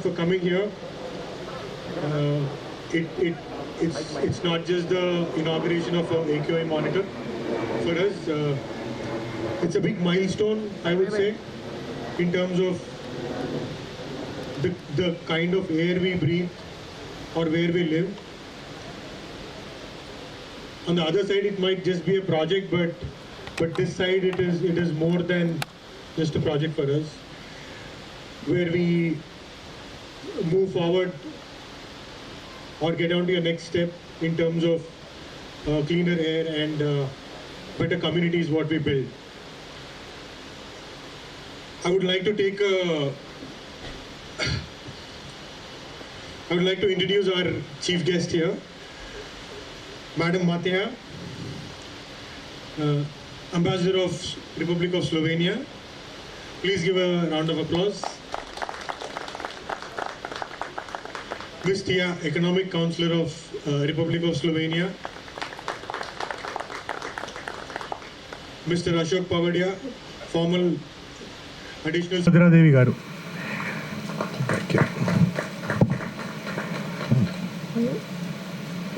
for coming here. It's not just the inauguration of an AQI monitor for us. It's a big milestone, I would say, in terms of the kind of air we breathe or where we live. On the other side, it might just be a project, but this side, it is more than just a project for us, where we move forward or get on to your next step in terms of cleaner air and better communities what we build. I would like to introduce our chief guest here, Madam Mateja, Ambassador of Republic of Slovenia. Please give a round of applause. Ms. Tia, Economic Counsellor of Republic of Slovenia. Mr. Ashok Pavadia, formal additional Subhadra Devi garu.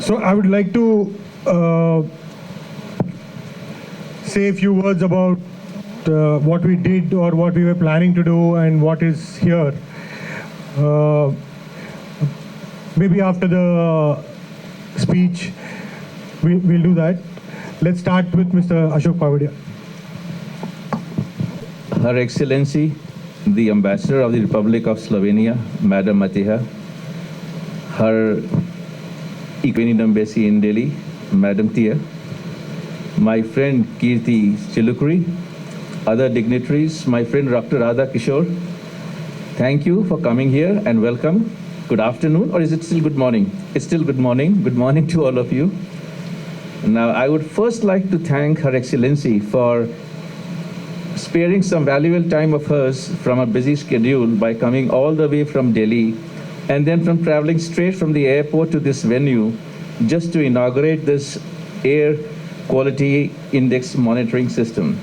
So I would like to say a few words about what we did or what we were planning to do and what is here. Maybe after the speech, we'll do that. Let's start with Mr. Ashok Pavadia. Her Excellency, the Ambassador of the Republic of Slovenia, Madam Mateja, Her Equine Embassy in Delhi, Madam Tia, my friend Kirti Chilukuri, other dignitaries, my friend Dr. Kacham, thank you for coming here and welcome. Good afternoon, or is it still good morning? It's still good morning. Good morning to all of you. Now, I would first like to thank Her Excellency for sparing some valuable time of hers from a busy schedule by coming all the way from Delhi and then from traveling straight from the airport to this venue just to inaugurate this air quality index monitoring system.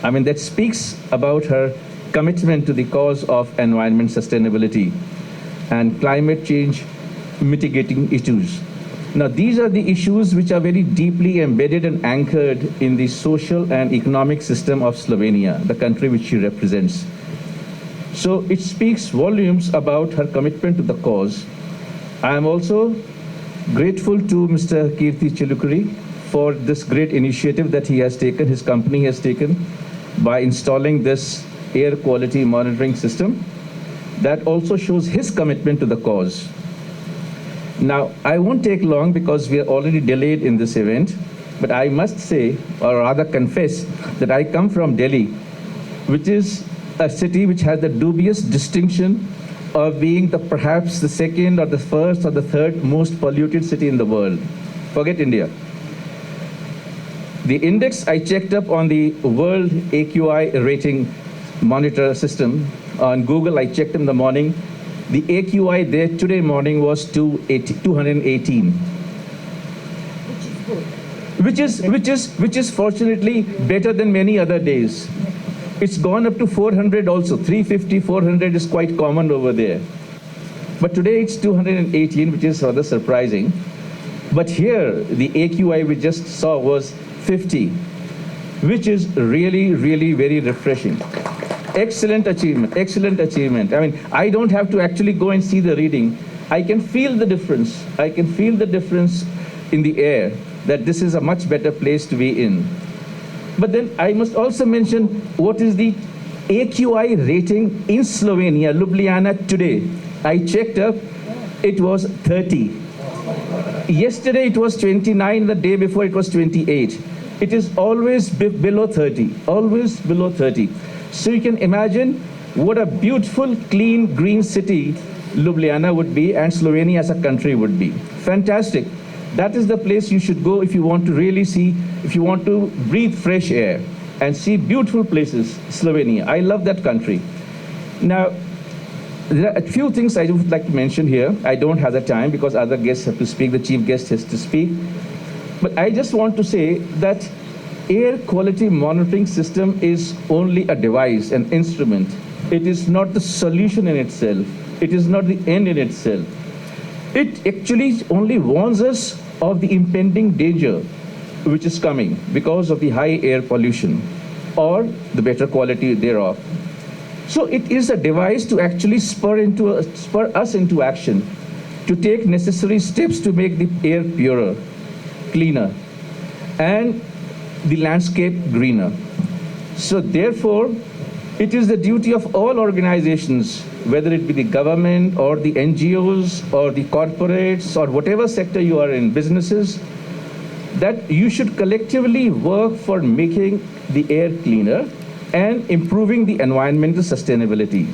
I mean, that speaks about her commitment to the cause of environment sustainability and climate change mitigating issues. Now, these are the issues which are very deeply embedded and anchored in the social and economic system of Slovenia, the country which she represents. So it speaks volumes about her commitment to the cause. I am also grateful to Mr. Kirti Chilukuri for this great initiative that he has taken, his company has taken, by installing this air quality monitoring system. That also shows his commitment to the cause. Now, I won't take long because we are already delayed in this event, but I must say, or rather confess, that I come from Delhi, which is a city which has the dubious distinction of being perhaps the second or the first or the third most polluted city in the world. Forget India. The index I checked up on the World AQI rating monitor system on Google, I checked in the morning. The AQI there today morning was 218, which is fortunately better than many other days. It's gone up to 400 also. 350, 400 is quite common over there. But today it's 218, which is rather surprising. But here, the AQI we just saw was 50, which is really, really very refreshing. Excellent achievement, excellent achievement. I mean, I don't have to actually go and see the reading. I can feel the difference. I can feel the difference in the air, that this is a much better place to be in. But then I must also mention what is the AQI rating in Slovenia, Ljubljana today. I checked up, it was 30. Yesterday it was 29, the day before it was 28. It is always below 30, always below 30. So you can imagine what a beautiful, clean, green city Ljubljana would be and Slovenia as a country would be. Fantastic. That is the place you should go if you want to really see, if you want to breathe fresh air and see beautiful places, Slovenia. I love that country. Now, there are a few things I would like to mention here. I don't have the time because other guests have to speak, the chief guest has to speak. But I just want to say that air quality monitoring system is only a device, an instrument. It is not the solution in itself. It is not the end in itself. It actually only warns us of the impending danger which is coming because of the high air pollution or the better quality thereof. So it is a device to actually spur us into action, to take necessary steps to make the air purer, cleaner, and the landscape greener. So therefore, it is the duty of all organizations, whether it be the government or the NGOs or the corporates or whatever sector you are in, businesses, that you should collectively work for making the air cleaner and improving the environmental sustainability.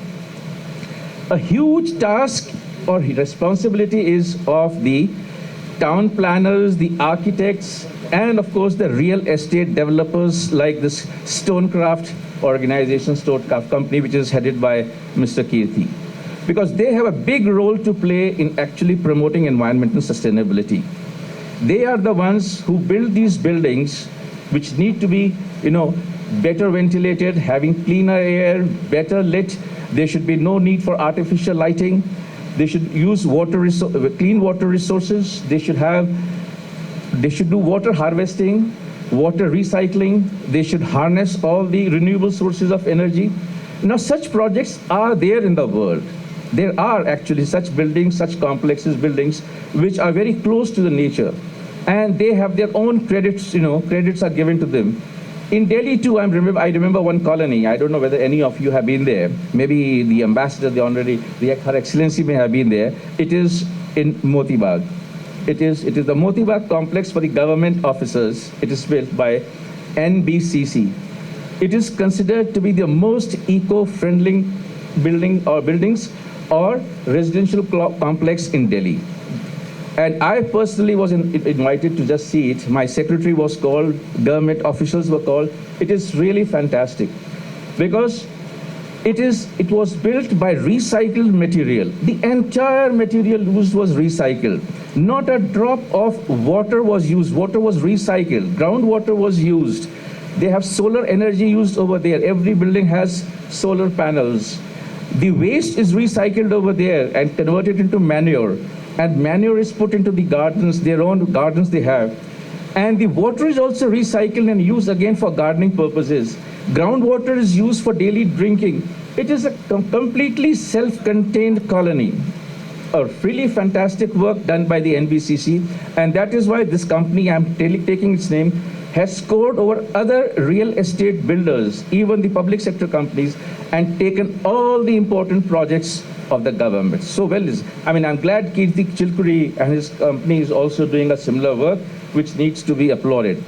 A huge task or responsibility is of the town planners, the architects, and of course the real estate developers like this Stonecraft organization, Stonecraft company, which is headed by Mr. Kirti, because they have a big role to play in actually promoting environmental sustainability. They are the ones who build these buildings, which need to be, better ventilated, having cleaner air, better lit. There should be no need for artificial lighting. They should use clean water resources. They should do water harvesting, water recycling. They should harness all the renewable sources of energy. Now, such projects are there in the world. There are actually such buildings, such complexes, buildings, which are very close to the nature. And they have their own credits, credits are given to them. In Delhi too, I remember one colony. I don't know whether any of you have been there. Maybe the ambassador, Her Excellency may have been there. It is in Moti Bagh. It is the Moti Bagh complex for the government officers. It is built by NBCC. It is considered to be the most eco-friendly buildings or residential complex in Delhi. And I personally was invited to just see it. My secretary was called, government officials were called. It is really fantastic because it was built by recycled material. The entire material used was recycled. Not a drop of water was used. Water was recycled. Groundwater was used. They have solar energy used over there. Every building has solar panels. The waste is recycled over there and converted into manure. And manure is put into the gardens, their own gardens they have. And the water is also recycled and used again for gardening purposes. Groundwater is used for daily drinking. It is a completely self-contained colony. A really fantastic work done by the NBCC. And that is why this company, I'm taking its name, has scored over other real estate builders, even the public sector companies, and taken all the important projects of the government. So I'm glad Kirti Chilkuri and his company is also doing a similar work, which needs to be applauded.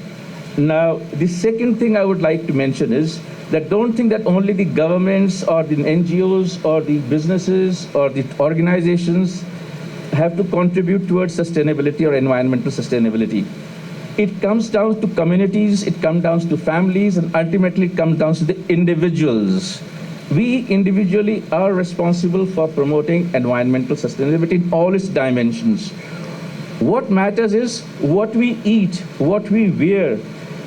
Now, the second thing I would like to mention is that don't think that only the governments or the NGOs or the businesses or the organizations have to contribute towards sustainability or environmental sustainability. It comes down to communities, it comes down to families, and ultimately it comes down to the individuals. We individually are responsible for promoting environmental sustainability in all its dimensions. What matters is what we eat, what we wear,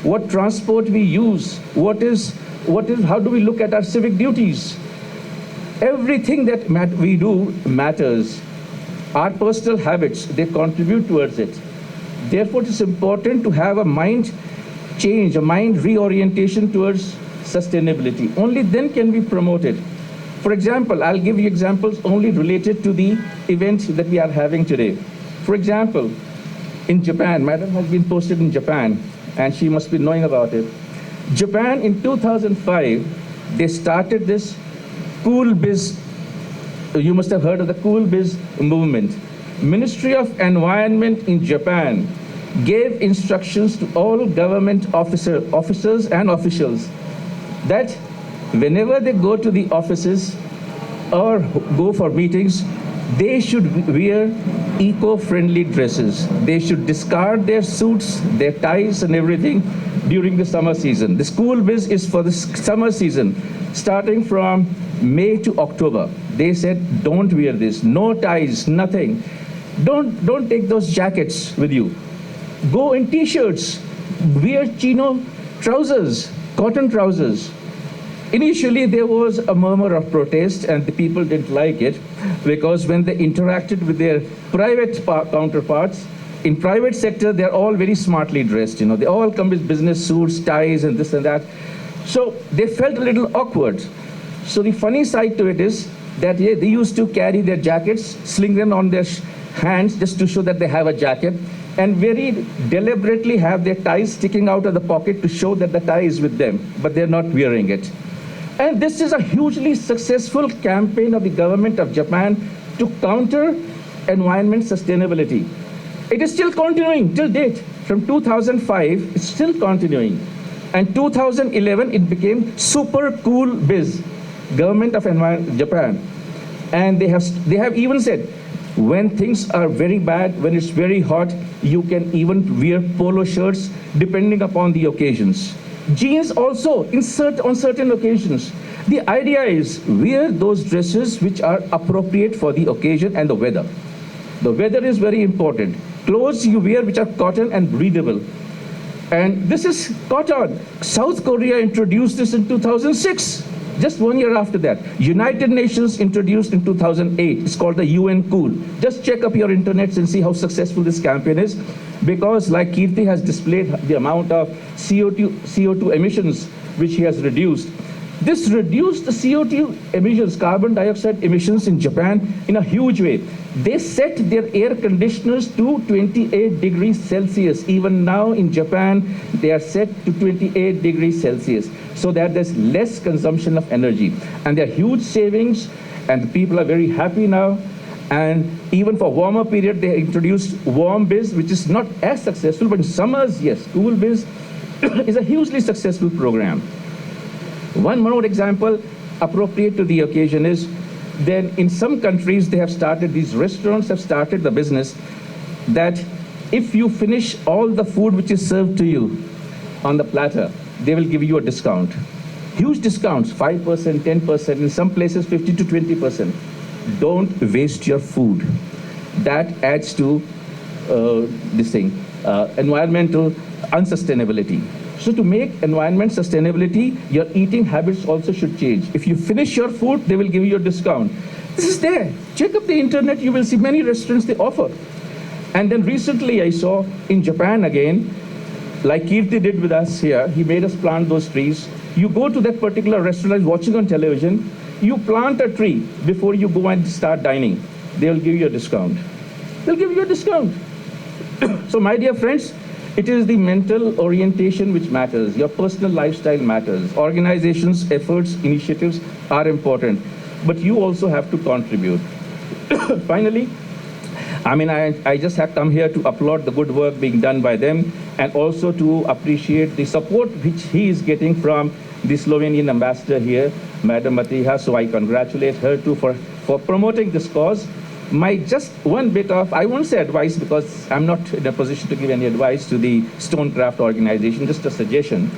what transport we use, how do we look at our civic duties. Everything that we do matters. Our personal habits, they contribute towards it. Therefore, it is important to have a mind change, a mind reorientation towards sustainability. Only then can we promote it. For example, I'll give you examples only related to the event that we are having today. For example, in Japan, Madam has been posted in Japan, and she must be knowing about it. Japan in 2005, they started this Cool Biz. You must have heard of the Cool Biz movement. Ministry of Environment in Japan gave instructions to all government officers and officials that whenever they go to the offices or go for meetings, they should wear eco-friendly dresses. They should discard their suits, their ties and everything during the summer season. The School Biz is for the summer season, starting from May to October. They said, don't wear this, no ties, nothing. Don't take those jackets with you. Go in t-shirts, wear chino trousers, cotton trousers. Initially, there was a murmur of protest, and the people didn't like it because when they interacted with their private counterparts, in private sector, they're all very smartly dressed. They all come with business suits, ties, and this and that. So they felt a little awkward. So the funny side to it is that they used to carry their jackets, sling them on their hands just to show that they have a jacket, and very deliberately have their ties sticking out of the pocket to show that the tie is with them, but they're not wearing it. And this is a hugely successful campaign of the government of Japan to counter environment sustainability. It is still continuing till date. From 2005, it's still continuing. And 2011, it became super cool biz, government of Japan. And they have even said, when things are very bad, when it's very hot, you can even wear polo shirts depending upon the occasions. Jeans also on certain occasions. The idea is wear those dresses which are appropriate for the occasion and the weather. The weather is very important. Clothes you wear which are cotton and breathable. And this is cotton. South Korea introduced this in 2006. Just 1 year after that. United Nations introduced in 2008. It's called the UN Cool. Just check up your internets and see how successful this campaign is. Because like Kirti has displayed the amount of CO2 emissions which he has reduced. This reduced the CO2 emissions, carbon dioxide emissions in Japan in a huge way. They set their air conditioners to 28 degrees Celsius. Even now in Japan, they are set to 28 degrees Celsius so that there's less consumption of energy. And there are huge savings, and people are very happy now. And even for warmer period, they introduced warm biz, which is not as successful, but in summers, yes, cool biz is a hugely successful program. One more example appropriate to the occasion is then in some countries they have started, these restaurants have started the business that if you finish all the food which is served to you on the platter, they will give you a discount. Huge discounts, 5%, 10%, in some places 50 to 20%. Don't waste your food. That adds to environmental unsustainability. So to make environment sustainability, your eating habits also should change. If you finish your food, they will give you a discount. This is there. Check up the internet, you will see many restaurants they offer. And then recently I saw in Japan again, like Kirti did with us here, he made us plant those trees. You go to that particular restaurant I was watching on television, you plant a tree before you go and start dining. They'll give you a discount. They'll give you a discount. So my dear friends, it is the mental orientation which matters. Your personal lifestyle matters. Organizations, efforts, initiatives are important. But you also have to contribute. Finally, I just have come here to applaud the good work being done by them and also to appreciate the support which he is getting from the Slovenian ambassador here, Madam Mateja. So I congratulate her too for promoting this cause. My just one bit of, I won't say advice because I'm not in a position to give any advice to the Stonecraft organization, just a suggestion.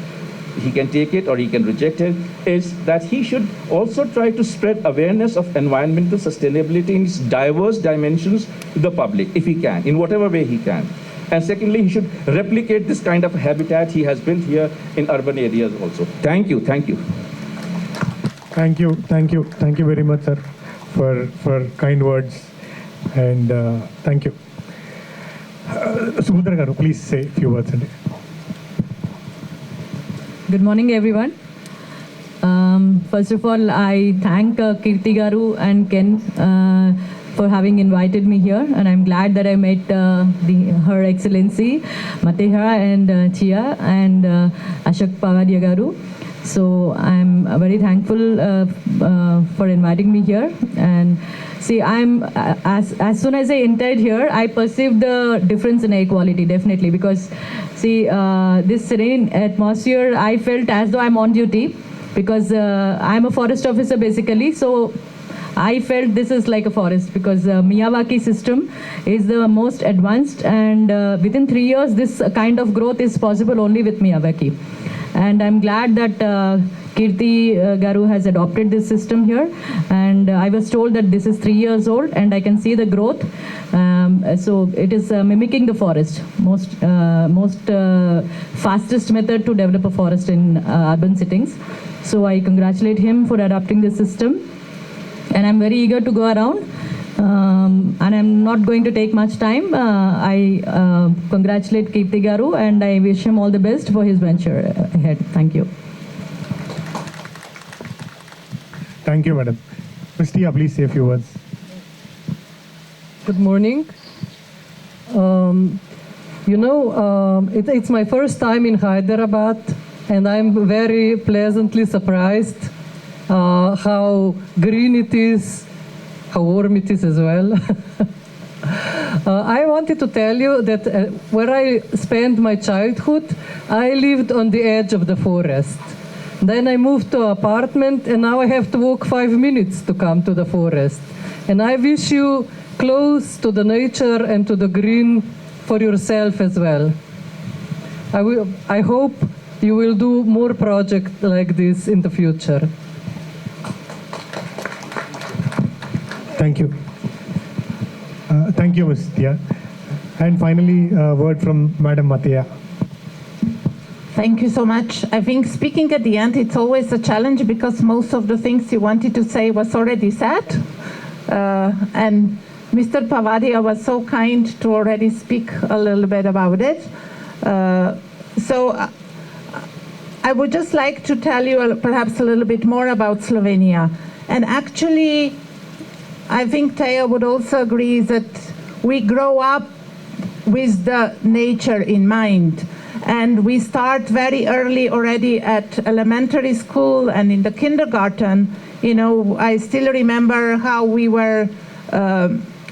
He can take it or he can reject it, is that he should also try to spread awareness of environmental sustainability in its diverse dimensions to the public, if he can, in whatever way he can. And secondly, he should replicate this kind of habitat he has built here in urban areas also. Thank you, thank you. Thank you very much, sir, for kind words. And thank you. Subhadra Garu, please say a few words. Good morning, everyone. First of all, I thank Kirti Garu and Ken for having invited me here, and I'm glad that I met Her Excellency Mateja and Chia and Ashok Pavadia Garu. So I'm very thankful for inviting me here. And see, as soon as I entered here, I perceived the difference in air quality, definitely, because see, this serene atmosphere, I felt as though I'm on duty, because I'm a forest officer basically, so I felt this is like a forest, because Miyawaki system is the most advanced, and within 3 years, this kind of growth is possible only with Miyawaki. And I'm glad that Kirti Garu has adopted this system here, and I was told that this is 3 years old, and I can see the growth. So it is mimicking the forest, most fastest method to develop a forest in urban settings. So I congratulate him for adopting this system, and I'm very eager to go around. And I'm not going to take much time. I congratulate Kirti Garu, and I wish him all the best for his venture ahead. Thank you. Thank you, madam. Ms. Tia, please say a few words. Good morning. It's my first time in Hyderabad, and I'm very pleasantly surprised how green it is, how warm it is as well. I wanted to tell you that where I spent my childhood, I lived on the edge of the forest. Then I moved to an apartment, and now I have to walk 5 minutes to come to the forest. And I wish you close to the nature and to the green for yourself as well. I hope you will do more projects like this in the future. Thank you. Thank you, Ms. Tia. And finally, a word from Madam Mateja. Thank you so much. I think speaking at the end, it's always a challenge because most of the things you wanted to say was already said. And Mr. Pavadia was so kind to already speak a little bit about it. So I would just like to tell you perhaps a little bit more about Slovenia. And actually, I think Taya would also agree that we grow up with the nature in mind. And we start very early already at elementary school and in the kindergarten. You know, I still remember how we were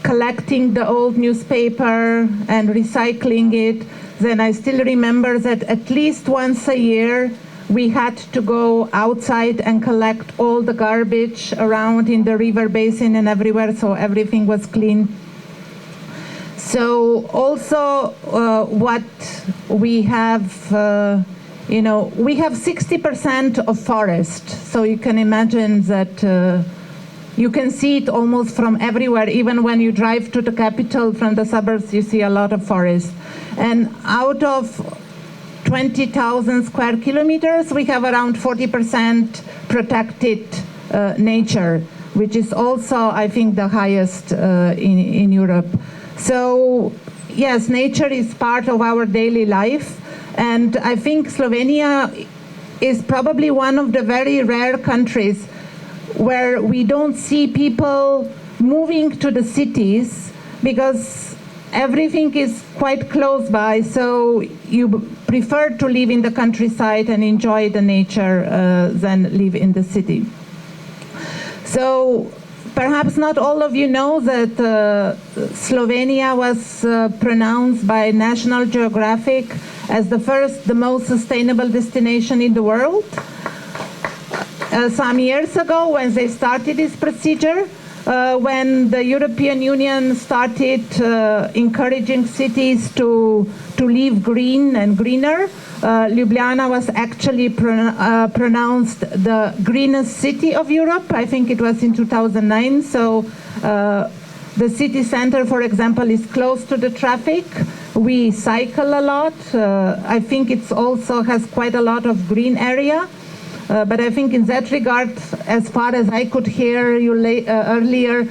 collecting the old newspaper and recycling it. Then I still remember that at least once a year we had to go outside and collect all the garbage around in the river basin and everywhere, so everything was clean. So also what we have, we have 60% of forest. So you can imagine that you can see it almost from everywhere. Even when you drive to the capital from the suburbs, you see a lot of forest. And out of 20,000 square kilometers, we have around 40% protected nature, which is also, I think, the highest in Europe. So, yes, nature is part of our daily life, and I think Slovenia is probably one of the very rare countries where we don't see people moving to the cities because everything is quite close by, so you prefer to live in the countryside and enjoy the nature than live in the city. So, perhaps not all of you know that Slovenia was pronounced by National Geographic as the most sustainable destination in the world. Some years ago, when they started this procedure, when the European Union started encouraging cities to live green and greener, Ljubljana was actually pronounced the greenest city of Europe. I think it was in 2009. So the city center, for example, is close to the traffic. We cycle a lot. I think it also has quite a lot of green area. But I think in that regard, as far as I could hear you earlier,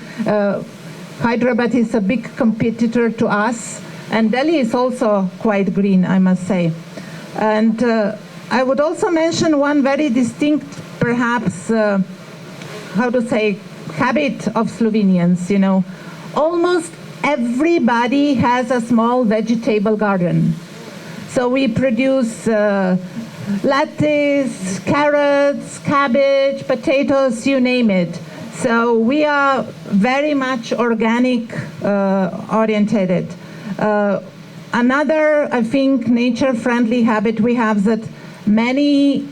Hyderabad is a big competitor to us. And Delhi is also quite green, I must say. And I would also mention one very distinct, perhaps, habit of Slovenians, you know. Almost everybody has a small vegetable garden. So we produce lettuce, carrots, cabbage, potatoes, you name it. So we are very much organic oriented. Another, I think, nature-friendly habit we have that many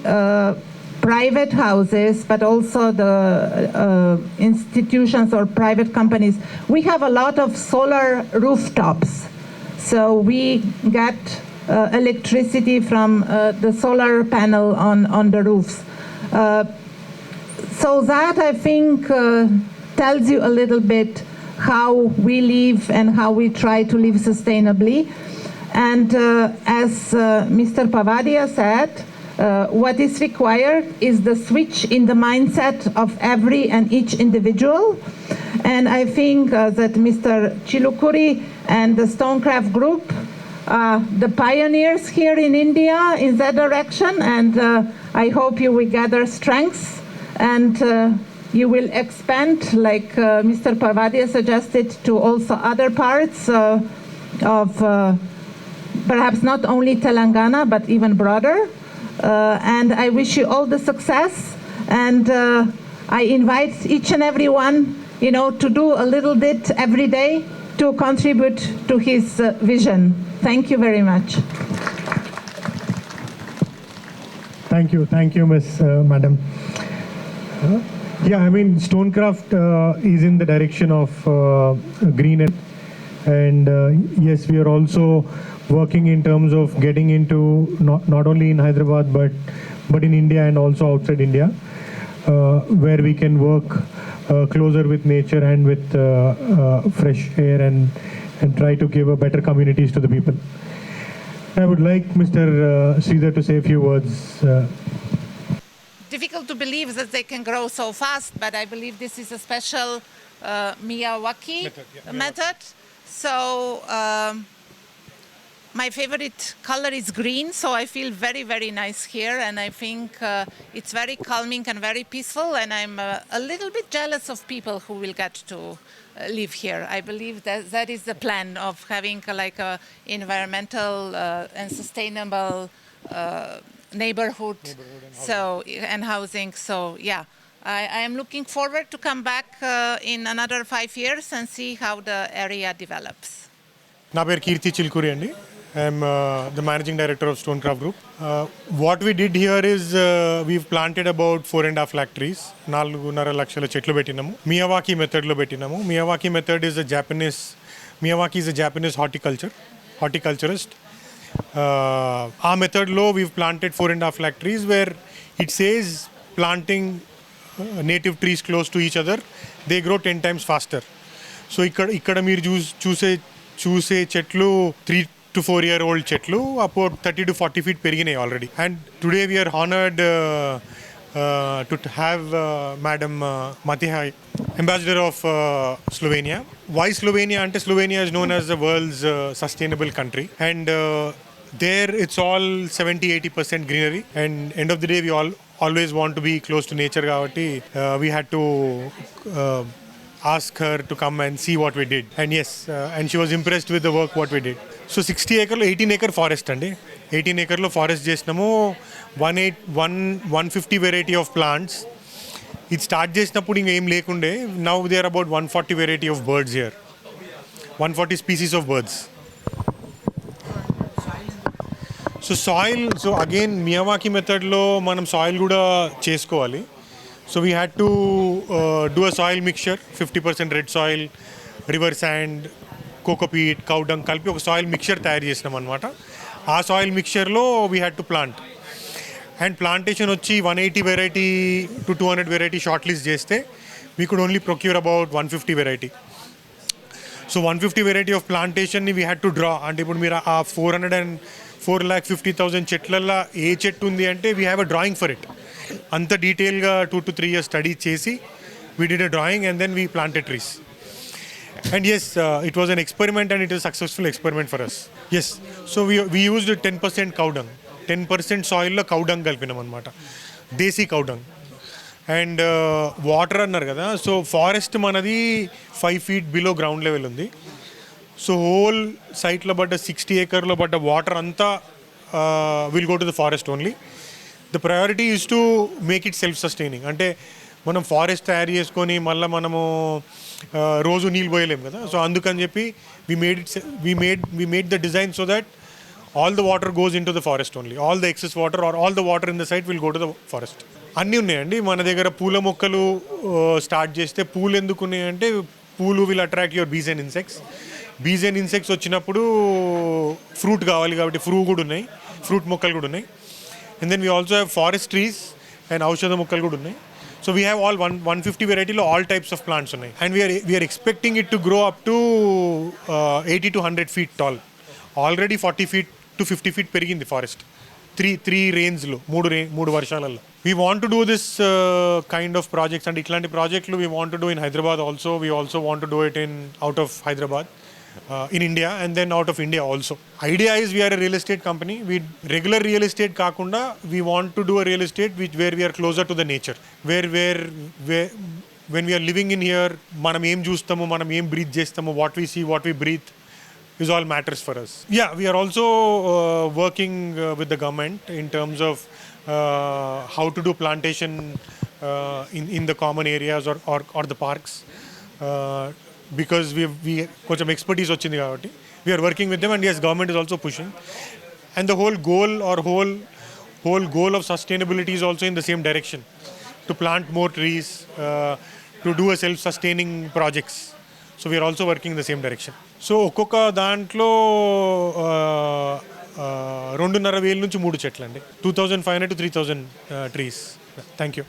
private houses, but also the institutions or private companies, we have a lot of solar rooftops. So we get electricity from the solar panel on the roofs. So that, I think, tells you a little bit how we live and how we try to live sustainably. And as Mr. Pavadia said, what is required is the switch in the mindset of every and each individual. And I think that Mr. Chilukuri and the Stonecraft Group are the pioneers here in India in that direction. And I hope you will gather strengths and you will expand, like Mr. Pavadia suggested, to also other parts of perhaps not only Telangana, but even broader. And I wish you all the success. And I invite each and every one, to do a little bit every day to contribute to his vision. Thank you very much. Thank you, Ms. Madam. Yeah, I mean, Stonecraft is in the direction of green, and yes, we are also working in terms of getting into not only in Hyderabad but in India and also outside India, where we can work closer with nature and with fresh air and try to give a better communities to the people. I would like Mr. Sridhar to say a few words. Difficult to believe that they can grow so fast, but I believe this is a special Miyawaki method. So my favorite color is green, so I feel very, very nice here, and I think it's very calming and very peaceful, and I'm a little bit jealous of people who will get to live here. I believe that is the plan of having like a environmental and sustainable neighborhood and housing. So yeah, I am looking forward to come back in another 5 years and see how the area develops. Na peru Kirti Chilukuri andi. I am the managing director of Stonecraft Group. What we did here is we've planted about 4.5 lakh trees. 4.5 lakshla chetlu పెట్టినాము. Miyawaki method లో పెట్టినాము. Miyawaki method is Miyawaki is a Japanese horticulturist. Our method lo we've planted 4.5 lakh trees, where it says planting native trees close to each other, they grow 10 times faster. So ikkada meer choose chetlu 3 to 4 year old chetlu about 30 to 40 feet periginayi already. And today we are honored to have Madam Mateja, Ambassador of Slovenia. Why Slovenia? Ante Slovenia is known as the world's sustainable country, and there it's all 70-80% greenery, and end of the day we always want to be close to nature kabatti we had to ask her to come and see what we did, and yes, and she was impressed with the work what we did. So 60 acre lo 18 acre forest andi, 18 acre lo forest chesinamu, 150 variety of plants. It start చేసినప్పుడు ఇంకా ఏం లేకుండే. Now there are about 140 variety of birds here, 140 species of birds. So again Miyawaki method లో మనం soil కూడా చేసుకోవాలి. So we had to do a soil mixture, 50% red soil, river sand, coco peat, cow dung కలిపి ఒక soil mixture తయారు చేసినాం అన్నమాట. ఆ soil mixture లో we had to plant. And plantation వచ్చి 180 variety to 200 variety short list చేస్తే we could only procure about 150 variety. So 150 variety of plantation ని we had to draw. అంటే ఇప్పుడు మీరు ఆ 4,50,000 చెట్లల్లో ఏ చెట్టు ఉంది అంటే we have a drawing for it. అంత డీటెయిల్గా 2 to 3 years స్టడీ చేసి we did a drawing and then we planted trees. And yes, it was an experiment and it was a successful experiment for us. Yes, so we used 10% cow dung. 10% సాయిల్లో cow dung కలిపినాం అనమాట, దేశీ cow dung. And water అన్నారు కదా, so forest మనది 5 feet below ground level ఉంది. So whole సైట్లో పడ్డ 60 acre పడ్డ water అంతా will go to the forest only. The priority is to make it self sustaining. అంటే మనం ఫారెస్ట్ తయారు చేసుకొని మళ్ళీ మనము రోజు నీళ్ళు పోయలేము కదా. సో అందుకని చెప్పి we made the design so that all the water goes into the forest only. All the excess water or all the water in the site will go to the forest. అన్నీ ఉన్నాయండి మన దగ్గర. పూల మొక్కలు start చేస్తే పూలు ఎందుకు ఉన్నాయంటే పూలు will attract your bees and insects. Bees and insects వచ్చినప్పుడు ఫ్రూట్ కావాలి కాబట్టి ఫ్రూట్ మొక్కలు కూడా ఉన్నాయి. And then we also have forest trees. And ఔషధ మొక్కలు కూడా ఉన్నాయి. సో వీ హ్యావ్ ఆల్ 150 వెరైటీలో ఆల్ టైప్స్ ఆఫ్ ప్లాంట్స్ ఉన్నాయి. And we are expecting it to grow up to 80 to 100 feet tall. Already 40 feet to 50 feet పెరిగింది forest three రేంజ్లో, మూడు వర్షాలలో. We want to do this kind of projects. And ఇట్లాంటి ప్రాజెక్టులు we want to do in Hyderabad also. We also want to do it in out of Hyderabad, in India, and then out of India also. Idea is we are a real estate company. We regular real estate kakunda, we want to do a real estate where we are closer to the nature. Where when we are living in here, manam em chustamo, manam em breathe chestamo, what we see, what we breathe is all matters for us. Yeah, we are also working with the government in terms of how to do plantation in the common areas or the parks. Because we కొంచెం expertise వచ్చింది కాబట్టి we are working with them. And yes, government is also pushing. And the whole goal of sustainability is also in the same direction, to plant more trees, to do a self-sustaining projects. So we are also working in the same direction. So ఒక్కొక్క దాంట్లో 2,500 నుంచి 3 చెట్లు అండి, 2,500 to 3,000 trees. Thank you.